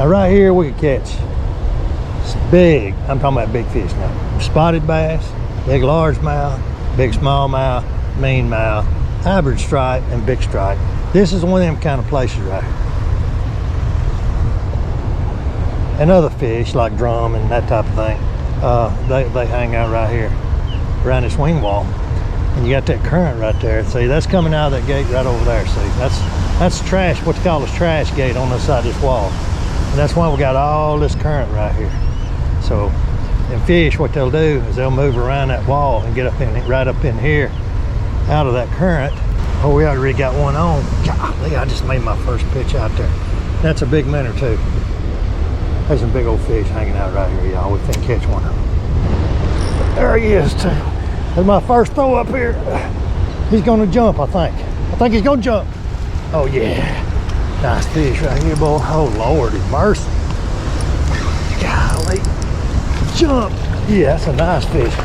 Now right here we can catch big, I'm talking about big fish now. Spotted bass, big largemouth, big smallmouth, mean mouth, hybrid stripe, and big stripe. This is one of them kind of places right here. And other fish like drum and that type of thing, they hang out right here around this wing wall. And you got that current right there. See, that's coming out of that gate right over there. See, that's trash, what they call this trash gate on the side of this wall. And that's why we got all this current right here. So, and fish, what they'll do is they'll move around that wall and get up in right up in here, out of that current. Oh, we already got one on. Golly, I just made my first pitch out there. That's a big minnow too. There's some big old fish hanging out right here, y'all. We finna catch one of them. There he is too. That's my first throw up here. He's gonna jump, I think. I think he's gonna jump. Oh yeah. Nice fish right here, boy. Oh Lord, His mercy. Golly. Jump. Yeah, that's a nice fish.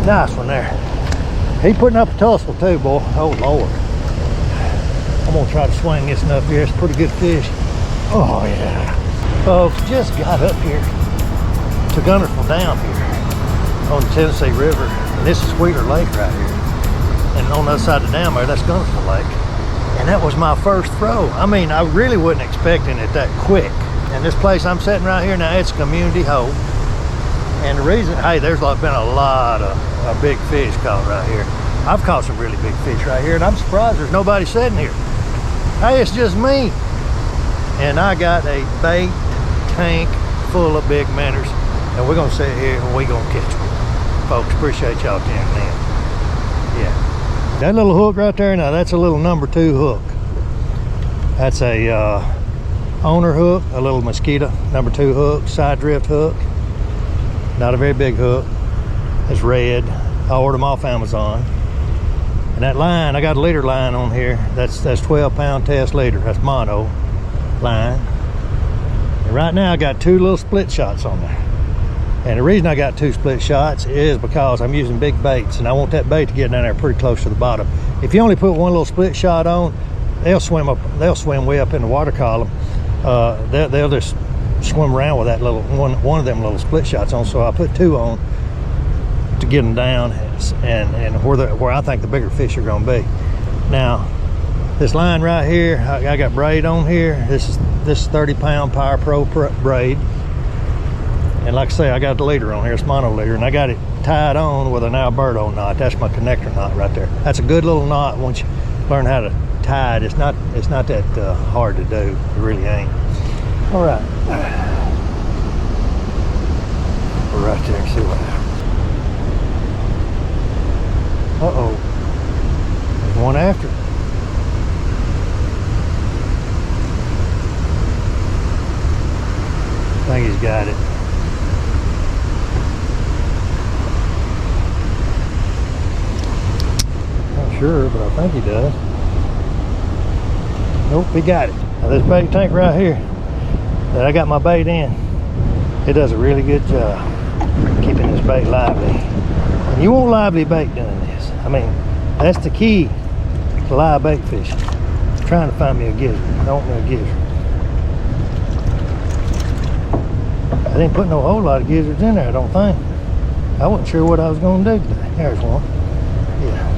Nice one there. He putting up a tussle too, boy. Oh Lord. I'm gonna try to swing this one up here. It's a pretty good fish. Oh yeah. Folks, just got up here to Guntersville down here on the Tennessee River. And this is Sweeter Lake right here. And on the other side of the dam there, that's Guntersville Lake. And that was my first throw. I mean, I really wasn't expecting it that quick. And this place I'm sitting right here now, it's a community hole. And the reason, hey, there's been a lot of big fish caught right here. I've caught some really big fish right here, and I'm surprised there's nobody sitting here. Hey, it's just me. And I got a bait tank full of big minnows. And we're gonna sit here and we're gonna catch them. Folks, appreciate y'all tuning in. Yeah. That little hook right there, now that's a little number 2 hook. That's a owner hook, a little mosquito number 2 hook, side drift hook. Not a very big hook. It's red. I ordered them off Amazon. And that line, I got a leader line on here. That's 12-pound test leader. That's mono line. And right now I got 2 little split shots on there. And the reason I got 2 split shots is because I'm using big baits, and I want that bait to get down there pretty close to the bottom. If you only put 1 little split shot on, they'll swim way up in the water column. They'll just swim around with that little one of them little split shots on. So I put 2 on to get them down and where I think the bigger fish are going to be. Now this line right here, I got braid on here. This is 30-pound Power Pro braid. And like I say, I got the leader on here, it's mono leader, and I got it tied on with an Alberto knot. That's my connector knot right there. That's a good little knot once you learn how to tie it. It's not that hard to do. It really ain't. All right. We're right there and see what happens. Uh-oh. There's one after. I think he's got it. Sure, but I think he does. Nope, he got it. Now this bait tank right here that I got my bait in, it does a really good job keeping this bait lively. And you want lively bait doing this. I mean, that's the key to live bait fishing. I'm trying to find me a gizzard. I don't know a gizzard. I didn't put no whole lot of gizzards in there, I don't think. I wasn't sure what I was going to do today. There's one. Yeah.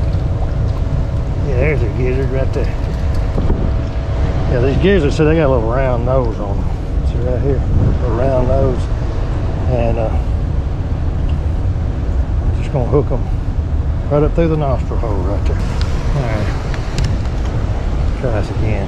Yeah, there's a gizzard right there. Yeah, these gizzards, so they got a little round nose on them. See right here, a little round nose. And I'm just gonna hook them right up through the nostril hole right there. All right, try this again.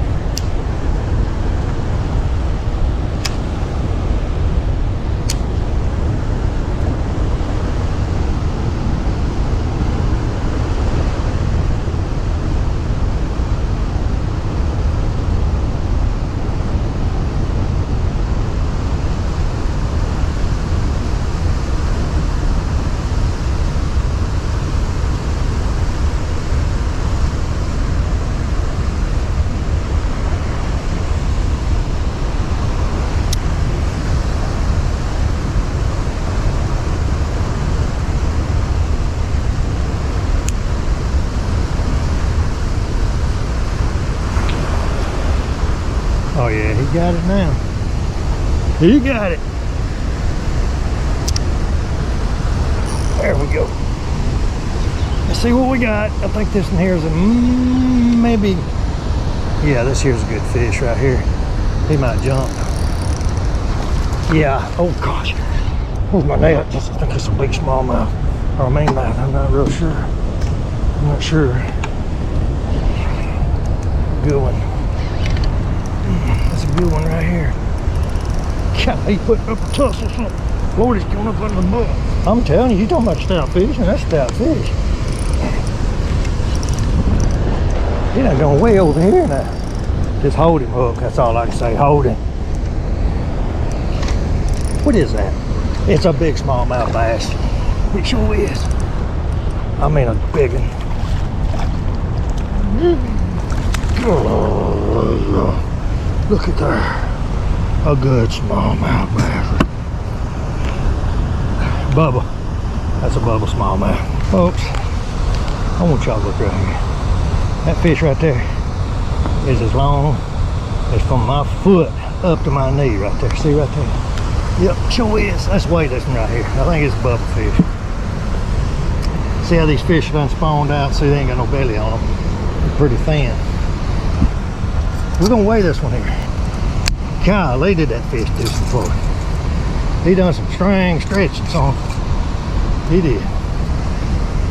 Oh yeah, he got it now. You got it. There we go. Let's see what we got. I think this one here is a maybe. Yeah, this here's a good fish right here. He might jump. Yeah. Oh gosh. Where's my net? I think it's a big smallmouth or a meanmouth. I'm not real sure. I'm not sure. Good one. That's a good one right here. God, he putting up a tussle. Lord, he's coming up under the book. I'm telling you, you're talking about stout fish, and that's stout fish. He's not going way over here now. Just hold him, Hook. That's all I can say. Hold him. What is that? It's a big smallmouth bass. It sure is. I mean a big one. Look at there. A good smallmouth bass. Bubba. That's a Bubba smallmouth. Folks, I want y'all to look right here. That fish right there is as long as from my foot up to my knee right there. See right there? Yep, sure is. That's weight this one right here. I think it's a Bubba fish. See how these fish done spawned out? See, they ain't got no belly on them. They're pretty thin. We're gonna weigh this one here. Golly, did that fish do some for it. He done some string stretching on him. He did.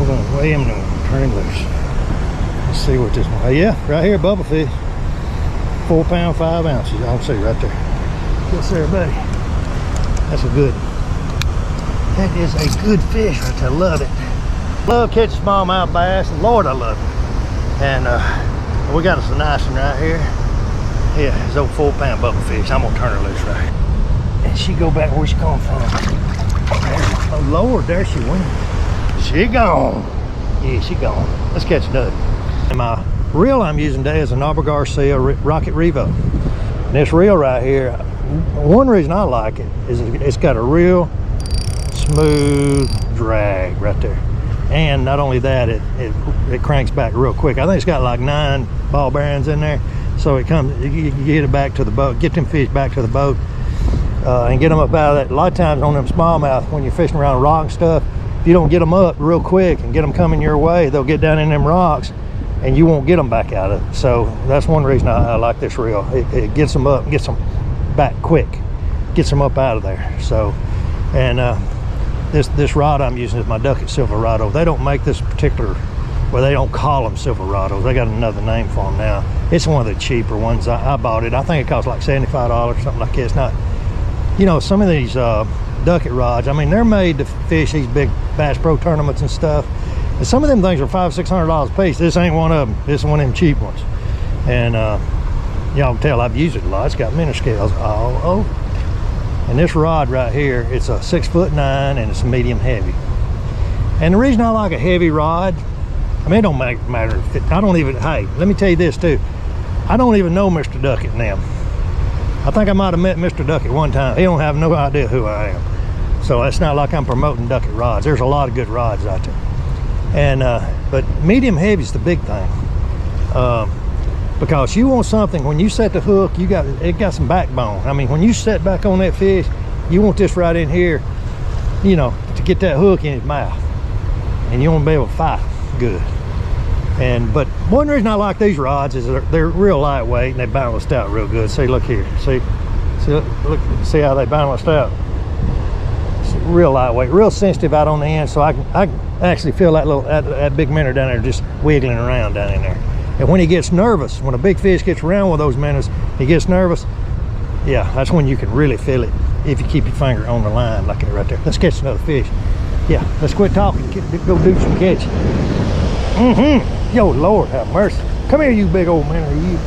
We're gonna weigh him and turn him loose. Let's see what this one. Yeah, right here, Bubba fish. 4 pounds, 5 ounces. Y'all see right there. Yes, sir, buddy. That's a good one. That is a good fish right there. Love it. Love catching smallmouth bass. Lord, I love it. And we got us a nice one right here. Yeah, it's old 4 pound Bubba fish. I'm gonna turn her loose right here. And she go back where she come from. Oh Lord, there she went. She gone. Yeah, she gone. Let's catch another. And my reel I'm using today is an Auber Garcia Rocket Revo. And this reel right here, one reason I like it is it's got a real smooth drag right there. And not only that, it cranks back real quick. I think it's got like 9 ball bearings in there. So it comes, you get it back to the boat, get them fish back to the boat, and get them up out of that. A lot of times on them smallmouth, when you're fishing around rock and stuff, if you don't get them up real quick and get them coming your way, they'll get down in them rocks and you won't get them back out of it. So that's one reason I like this reel. It gets them up, gets them back quick, gets them up out of there. So, and this rod I'm using is my Duckett Silverado. They don't make this particular, well, they don't call them Silverados. They got another name for them now. It's one of the cheaper ones. I bought it. I think it cost like $75, something like that. It's not, you know, some of these Duckett rods, I mean, they're made to fish these big Bass Pro tournaments and stuff. And some of them things are $500-600 a piece. This ain't one of them. This is one of them cheap ones. And y'all can tell I've used it a lot. It's got minnow scales all over. And this rod right here, it's a 6'9" and it's medium heavy. And the reason I like a heavy rod, I mean, it don't matter if it, I don't even, hey, let me tell you this too. I don't even know Mr. Duckett and them. I think I might have met Mr. Duckett one time. He don't have no idea who I am. So it's not like I'm promoting Duckett rods. There's a lot of good rods out there. And, but medium heavy is the big thing. Because you want something, when you set the hook, it got some backbone. I mean, when you set back on that fish, you want this right in here, you know, to get that hook in his mouth. And you want to be able to fight good. But one reason I like these rods is they're real lightweight and they balanced out real good. See, look here. See how they balanced out. It's real lightweight, real sensitive out on the end. So I actually feel that big minnow down there just wiggling around down in there. And when he gets nervous, when a big fish gets around with those minnows, he gets nervous. Yeah, that's when you can really feel it if you keep your finger on the line like that right there. Let's catch another fish. Yeah, let's quit talking. Go do some catching. Yo, Lord have mercy. Come here, you big old minnow. You.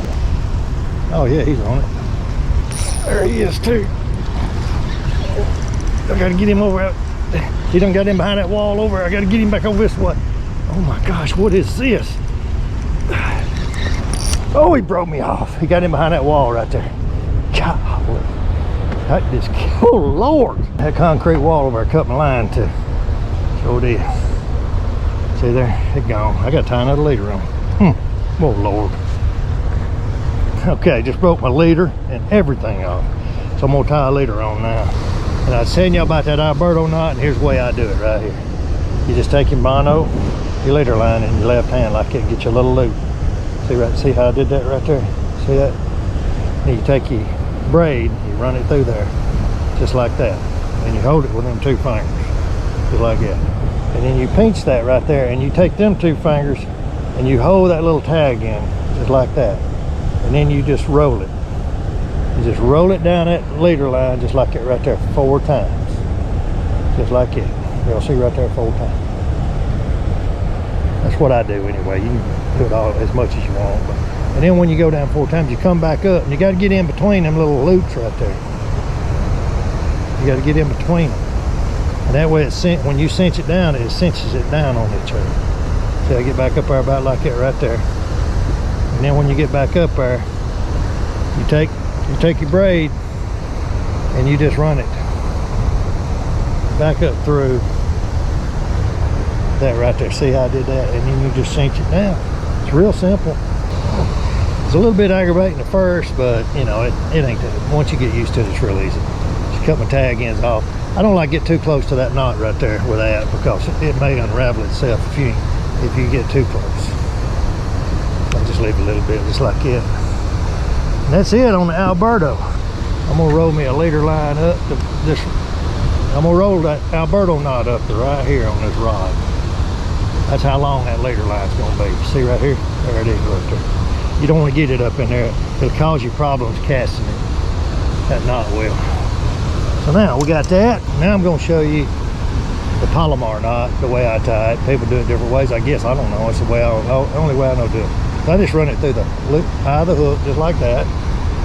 Oh yeah, he's on it. There he is too. I gotta get him over. He done got him behind that wall over. I gotta get him back over this way. Oh my gosh, what is this? Oh, he broke me off. He got him behind that wall right there. Golly. That just, oh Lord. That concrete wall over there cut my line too. Sure did. See there, it gone. I got to tie another leader on. Oh Lord. Okay, just broke my leader and everything off. So I'm gonna tie a leader on now. And I was telling you about that Alberto knot, and here's the way I do it right here. You just take your mono, your leader line in your left hand like that, and get your little loop. See how I did that right there? See that? And you take your braid, you run it through there, just like that. And you hold it with them 2 fingers, just like that. And then you pinch that right there, and you take them 2 fingers, and you hold that little tag in, just like that. And then you just roll it. You just roll it down that leader line, just like it right there, 4 times. Just like it. You'll see right there 4 times. That's what I do anyway. You can do it all as much as you want. And then when you go down 4 times, you come back up, and you got to get in between them little loops right there. You got to get in between them. And that way, when you cinch it down, it cinches it down on each other. See, I get back up there about like that right there. And then when you get back up there, you take your braid and you just run it back up through that right there. See how I did that? And then you just cinch it down. It's real simple. It's a little bit aggravating at first, but you know, it ain't that. Once you get used to it, it's real easy. Just cut my tag ends off. I don't like to get too close to that knot right there with that, because it may unravel itself if you get too close. I'll just leave a little bit, just like it. And that's it on the Alberto. I'm gonna roll me a leader line up to this. I'm gonna roll that Alberto knot up to right here on this rod. That's how long that leader line's gonna be. See right here? There it is right there. You don't want to get it up in there. It'll cause you problems casting it. That knot will. So now we got that. Now I'm gonna show you the Palomar knot, the way I tie it. People do it different ways, I guess. I don't know. It's the only way I know to do it. So I just run it through the loop, eye of the hook, just like that.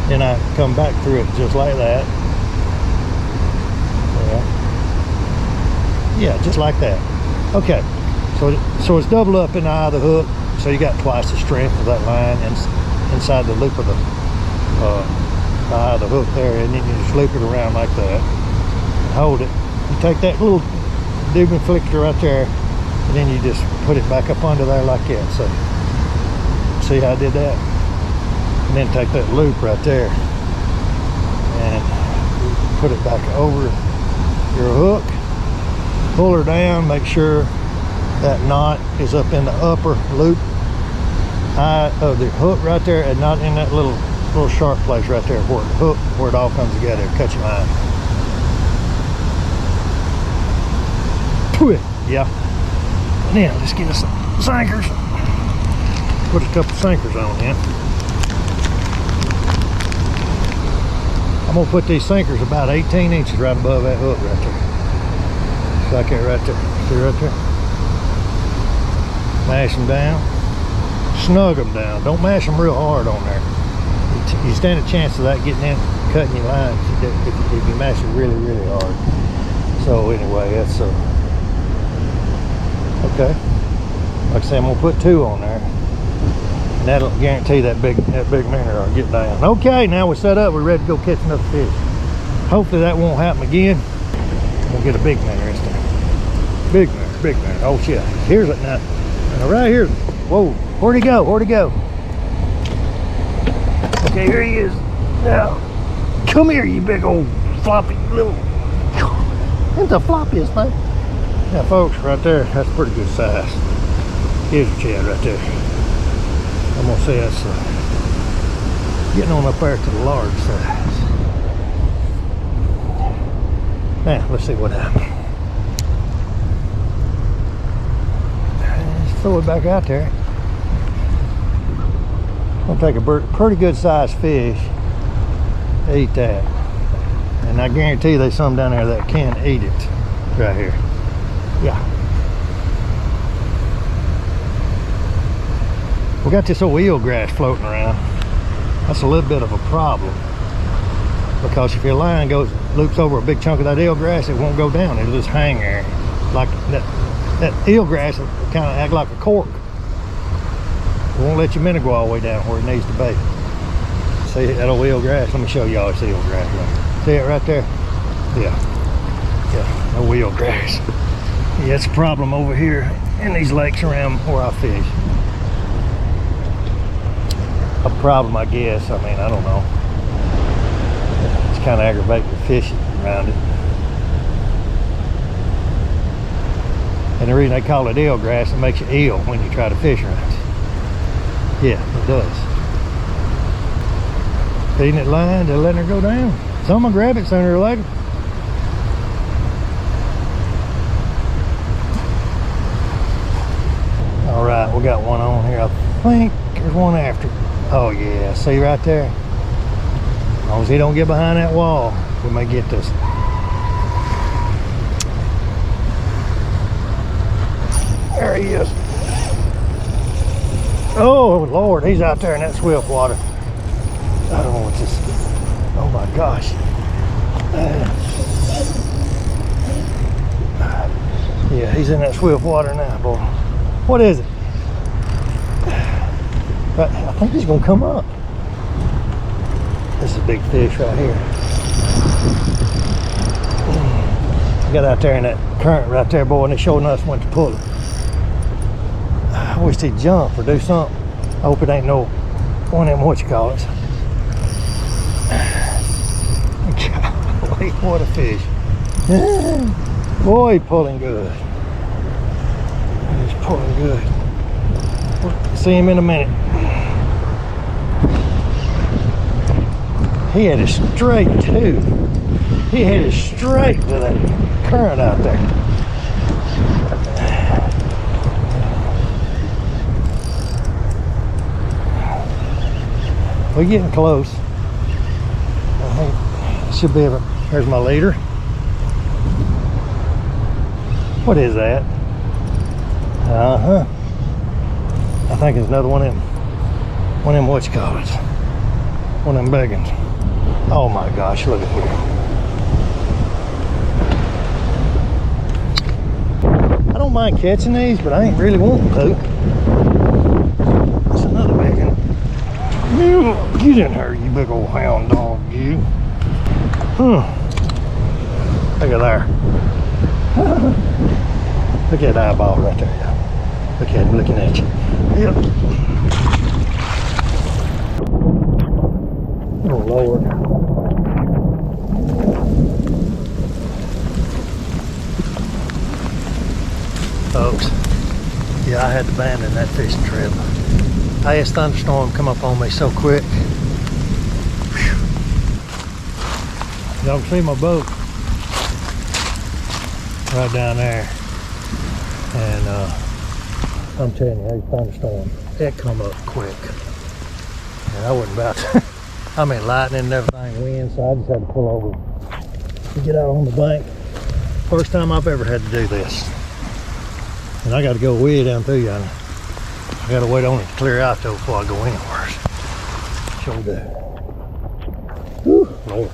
Then I come back through it just like that. Yeah, just like that. Okay, so it's double up in the eye of the hook, so you got twice the strength of that line inside the loop of the eye of the hook there, and then you just loop it around like that. Hold it. You take that little dubin flicker right there, and then you just put it back up under there like that. So see how I did that? And then take that loop right there and put it back over your hook. Pull her down, make sure that knot is up in the upper loop eye of the hook right there, and not in that little sharp place right there where the hook, where it all comes together. Cut your line. Yeah. And then just get us some sinkers. Put a couple sinkers on in. I'm gonna put these sinkers about 18 inches right above that hook right there. Like that right there. See right there? Mash them down. Snug them down. Don't mash them real hard on there. You stand a chance of that getting in, cutting your line if you mash it really, really hard. So anyway, that's okay. Like I say, I'm gonna put 2 on there, and that'll guarantee that big minnow will get down. Okay, now we're set up. We're ready to go catch another fish. Hopefully that won't happen again. We'll get a big minnow this time. Big minnow. Oh shit! Here's it now. Right here. Whoa! Where'd he go? Where'd he go? Okay, here he is. Now, come here, you big old floppy little. It's the floppiest thing. Now, folks, right there, that's a pretty good size. Here's a Chad right there. I'm gonna say that's getting on up there to the large size. Now, let's see what happens. Let's throw it back out there. I'm gonna take a pretty good sized fish, eat that. And I guarantee there's some down there that can eat it right here. Yeah. We got this old eelgrass floating around. That's a little bit of a problem, because if your line loops over a big chunk of that eelgrass, it won't go down. It'll just hang there. Like that eelgrass will kind of act like a cork. It won't let your minnow go all the way down where it needs to be. See that old eelgrass? Let me show y'all this eelgrass right. See it right there? Yeah. Yeah, no eelgrass. Yeah, it's a problem over here in these lakes around where I fish. A problem, I guess. I mean, I don't know. It's kind of aggravating the fishing around it. And the reason they call it eelgrass, it makes you ill when you try to fish around it. Yeah, it does. Feeding it line, they're letting her go down. Someone grab it sooner or later. All right, we got one on here. I think there's one after. Oh yeah, see right there? As long as he don't get behind that wall, we may get this. There he is. Oh Lord, he's out there in that swift water. I don't know what this. Oh my gosh. Yeah, he's in that swift water now, boy. What is it? I think he's gonna come up. This is a big fish right here. Got out there in that current right there, boy, and they showing us when to pull it. I wish he'd jump or do something. I hope it ain't no one of them whatchamacallits. Golly, what a fish. Boy, he's pulling good. He's pulling good. We'll see him in a minute. He had it straight too. He had it straight to that current out there. We're getting close. I think should be able. There's my leader. What is that? I think it's another one of them whatchamacallits. One of them big ones. Oh my gosh, look at here. I don't mind catching these, but I ain't really wanting to. That's another big one. Get in here, you big old hound dog, you. Look at there. Look at that eyeball right there. Look at him looking at you. Yep. Oh Lord. Folks, yeah, I had to abandon that fishing trip. Highest thunderstorm come up on me so quick. Y'all can see my boat right down there. And I'm telling you, that thunderstorm, it come up quick. And I wasn't about to, I mean lightning and everything, wind, so I just had to pull over to get out on the bank. First time I've ever had to do this. And I got to go way down through yonder. I got to wait on it to clear out though before I go anywhere. Sure do. Whew, Lord.